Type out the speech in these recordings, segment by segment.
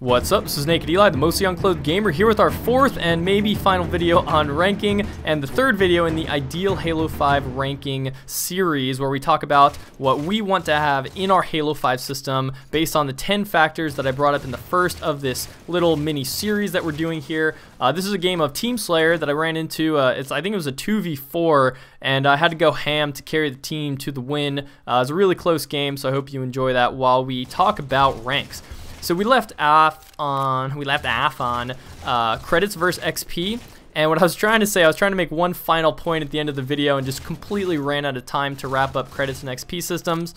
What's up? This is Nak3d Eli, the mostly unclothed gamer, here with our fourth and maybe final video on ranking, and the third video in the ideal Halo 5 ranking series, where we talk about what we want to have in our Halo 5 system based on the 10 factors that I brought up in the first of this little mini series that we're doing here. This is a game of Team Slayer that I ran into. I think it was a 2v4, and I had to go ham to carry the team to the win. It was a really close game, so I hope you enjoy that while we talk about ranks. So we left off on credits versus XP, and what I was trying to say, I was trying to make one final point at the end of the video and just completely ran out of time to wrap up credits and XP systems.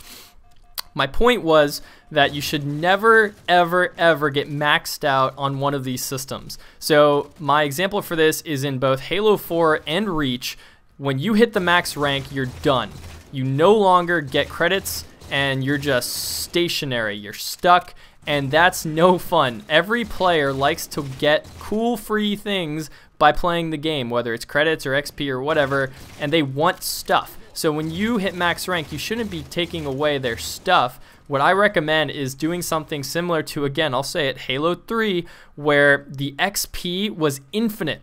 My point was that you should never, ever get maxed out on one of these systems. So my example for this is in both Halo 4 and Reach. When you hit the max rank, you're done. You no longer get credits, and you're just stationary. You're stuck. And that's no fun. Every player likes to get cool free things by playing the game, whether it's credits or XP or whatever, and they want stuff. So when you hit max rank, you shouldn't be taking away their stuff. What I recommend is doing something similar to, again, I'll say it, Halo 3, where the XP was infinite.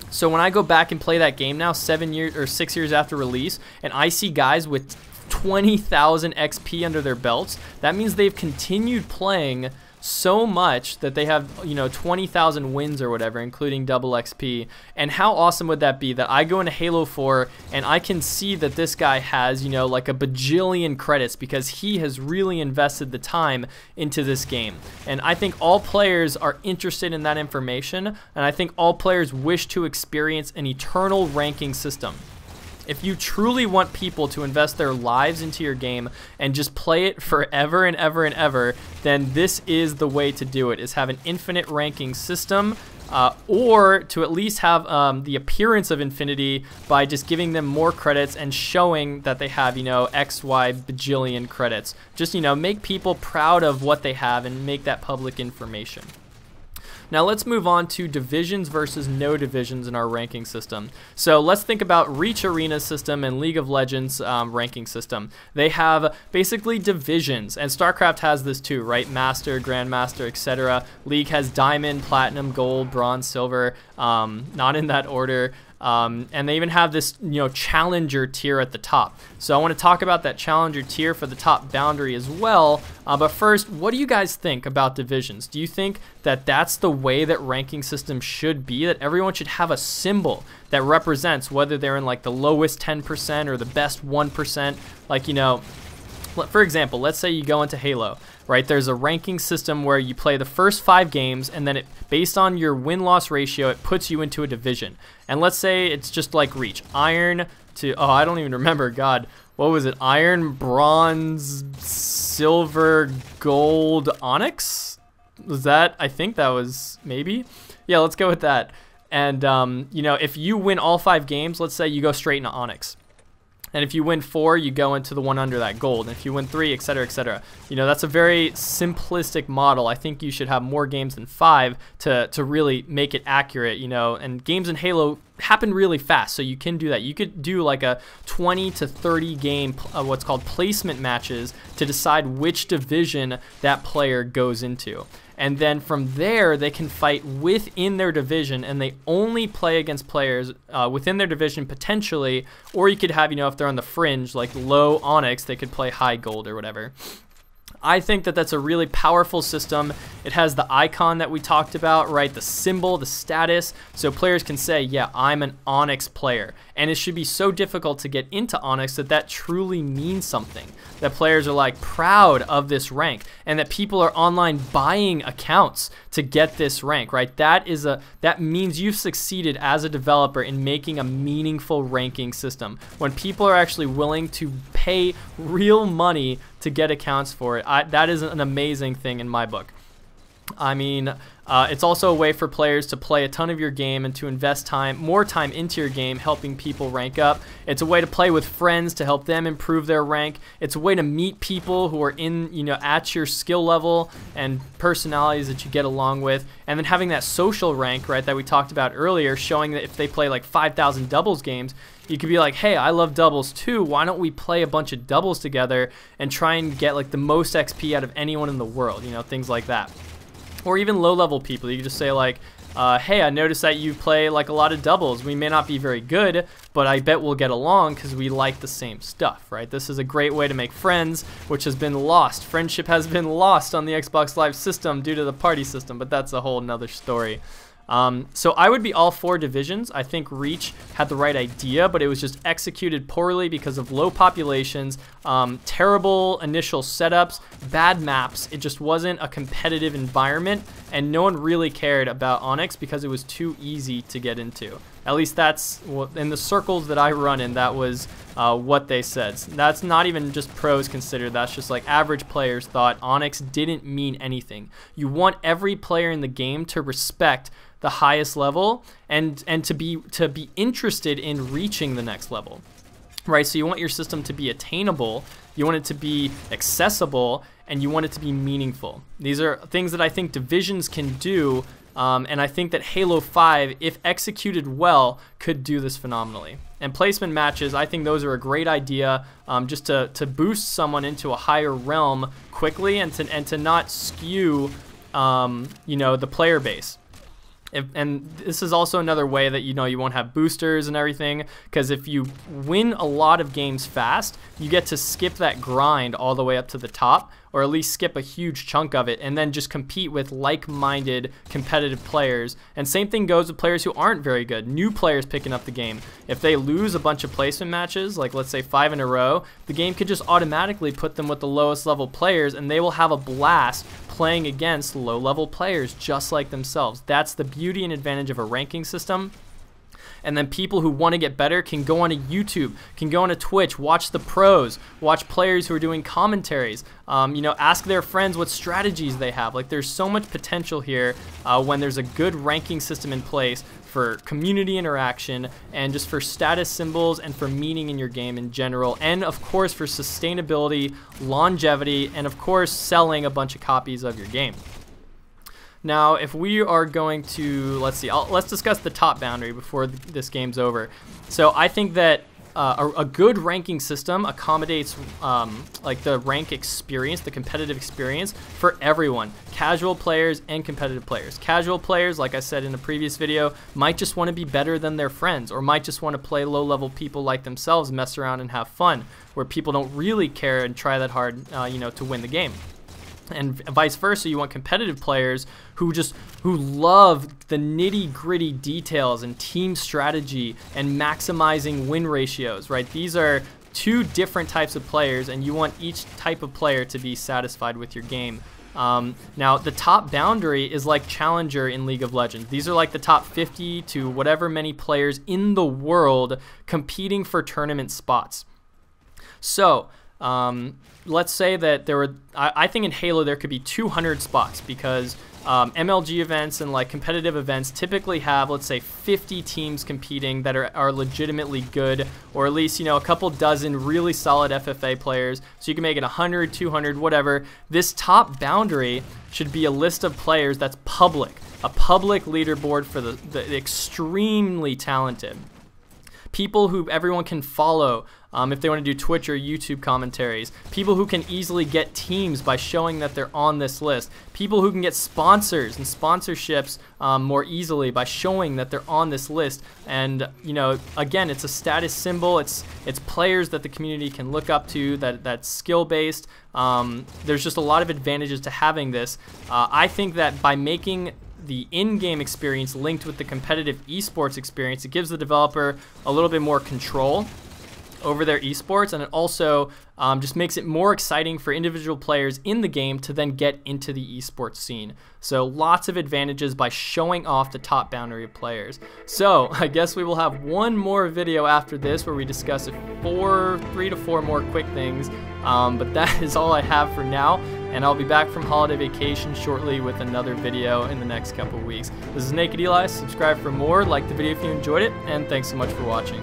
So when I go back and play that game now, 6 years after release, and I see guys with 20,000 XP under their belts, that means they've continued playing so much that they have, 20,000 wins or whatever, including double XP. And how awesome would that be that I go into Halo 4 and I can see that this guy has, like a bajillion credits because he has really invested the time into this game. And I think all players are interested in that information, and I think all players wish to experience an eternal ranking system. If you truly want people to invest their lives into your game and just play it forever and ever and ever, then this is the way to do it, is have an infinite ranking system, or to at least have the appearance of infinity by just giving them more credits and showing that they have, X, Y, bajillion credits. Just, make people proud of what they have and make that public information. Now let's move on to divisions versus no divisions in our ranking system. So let's think about Reach Arena system and League of Legends ranking system. They have basically divisions, and StarCraft has this too, right? Master, Grandmaster, etc. League has Diamond, Platinum, Gold, Bronze, Silver, not in that order. And they even have this, challenger tier at the top. So I want to talk about that challenger tier for the top boundary as well. But first, what do you guys think about divisions? Do you think that that's the way that ranking systems should be? That everyone should have a symbol that represents whether they're in like the lowest 10% or the best 1%? Like, for example, let's say you go into Halo, right? There's a ranking system where you play the first 5 games, and then based on your win-loss ratio, it puts you into a division. And let's say it's just like Reach. Iron to, I don't even remember, God. What was it? Iron, Bronze, Silver, Gold, Onix? Was that? I think that was, maybe? Yeah, let's go with that. And, if you win all 5 games, let's say you go straight into Onix. And if you win 4, you go into the one under that, Gold. And if you win 3, etc., etc. That's a very simplistic model. I think you should have more games than 5 to really make it accurate, And games in Halo happen really fast, so you can do that. You could do like a 20 to 30 game, what's called placement matches, to decide which division that player goes into. And then from there, they can fight within their division, and they only play against players within their division potentially, or you could have, if they're on the fringe, like low Onix, they could play high Gold or whatever. I think that that's a really powerful system. It has the icon that we talked about, right? The symbol, the status, so players can say, yeah, I'm an Onix player. And it should be so difficult to get into Onix that truly means something. That players are like proud of this rank, and that people are online buying accounts to get this rank, right? That means you've succeeded as a developer in making a meaningful ranking system. When people are actually willing to pay real money to get accounts for it, that is an amazing thing in my book. I mean, it's also a way for players to play a ton of your game and to invest more time into your game, helping people rank up. It's a way to play with friends to help them improve their rank. It's a way to meet people who are in, at your skill level and personalities that you get along with. And then having that social rank, right, that we talked about earlier, showing that if they play like 5,000 doubles games, you could be like, hey, I love doubles too. Why don't we play a bunch of doubles together and try and get like the most XP out of anyone in the world, things like that. Or even low-level people. You can just say like, hey, I noticed that you play like a lot of doubles. We may not be very good, but I bet we'll get along because we like the same stuff, right? This is a great way to make friends, which has been lost. Friendship has been lost on the Xbox Live system due to the party system, but that's a whole nother story. So I would be all for divisions. I think Reach had the right idea, but it was just executed poorly because of low populations, terrible initial setups, bad maps. It just wasn't a competitive environment, and no one really cared about Onix because it was too easy to get into. At least that's what, in the circles that I run in, that was what they said. That's not even just pros considered. That's just like average players thought Onix didn't mean anything. You want every player in the game to respect the highest level and to be interested in reaching the next level, right? So you want your system to be attainable, you want it to be accessible, and you want it to be meaningful. These are things that I think divisions can do, and I think that Halo 5, if executed well, could do this phenomenally. And placement matches, I think those are a great idea, just to boost someone into a higher realm quickly and to not skew, you know, the player base. And this is also another way that, you know, you won't have boosters and everything, because if you win a lot of games fast, you get to skip that grind all the way up to the top, or at least skip a huge chunk of it, and then just compete with like-minded competitive players. And same thing goes with players who aren't very good, new players picking up the game. If they lose a bunch of placement matches, like let's say 5 in a row, the game could just automatically put them with the lowest level players, and they will have a blast playing against low-level players just like themselves. That's the beauty and advantage of a ranking system. And then people who want to get better can go onto YouTube, can go onto Twitch, watch the pros, watch players who are doing commentaries, you know, ask their friends what strategies they have. Like, there's so much potential here when there's a good ranking system in place for community interaction and just for status symbols and for meaning in your game in general, and of course for sustainability, longevity, and of course selling a bunch of copies of your game. Now, if we are going to, let's see, let's discuss the top boundary before this game's over. So I think that a good ranking system accommodates like the rank experience, the competitive experience for everyone, casual players and competitive players. Casual players, like I said in a previous video, might just want to be better than their friends, or might just want to play low-level people like themselves, mess around and have fun, where people don't really care and try that hard, you know, to win the game. And vice versa, you want competitive players who love the nitty-gritty details and team strategy and maximizing win ratios, right? These are two different types of players, and you want each type of player to be satisfied with your game. Now, the top boundary is like Challenger in League of Legends. These are like the top 50 to whatever many players in the world competing for tournament spots. So, let's say that there were, I think in Halo there could be 200 spots, because MLG events and like competitive events typically have, let's say, 50 teams competing that are legitimately good, or at least, you know, a couple dozen really solid FFA players. So you can make it 100, 200, whatever. This top boundary should be a list of players that's public, a public leaderboard for the extremely talented. People who everyone can follow if they want to do Twitch or YouTube commentaries. People who can easily get teams by showing that they're on this list. People who can get sponsors and sponsorships more easily by showing that they're on this list. And, you know, again, it's a status symbol. It's players that the community can look up to, that's skill-based. There's just a lot of advantages to having this. I think that by making the in-game experience linked with the competitive esports experience, it gives the developer a little bit more control over their esports, and it also just makes it more exciting for individual players in the game to then get into the esports scene. So lots of advantages by showing off the top boundary of players. So I guess we will have one more video after this where we discuss 3 to 4 more quick things, but that is all I have for now, and I'll be back from holiday vacation shortly with another video in the next couple of weeks. This is Nak3d Eli. Subscribe for more, like the video if you enjoyed it, and thanks so much for watching.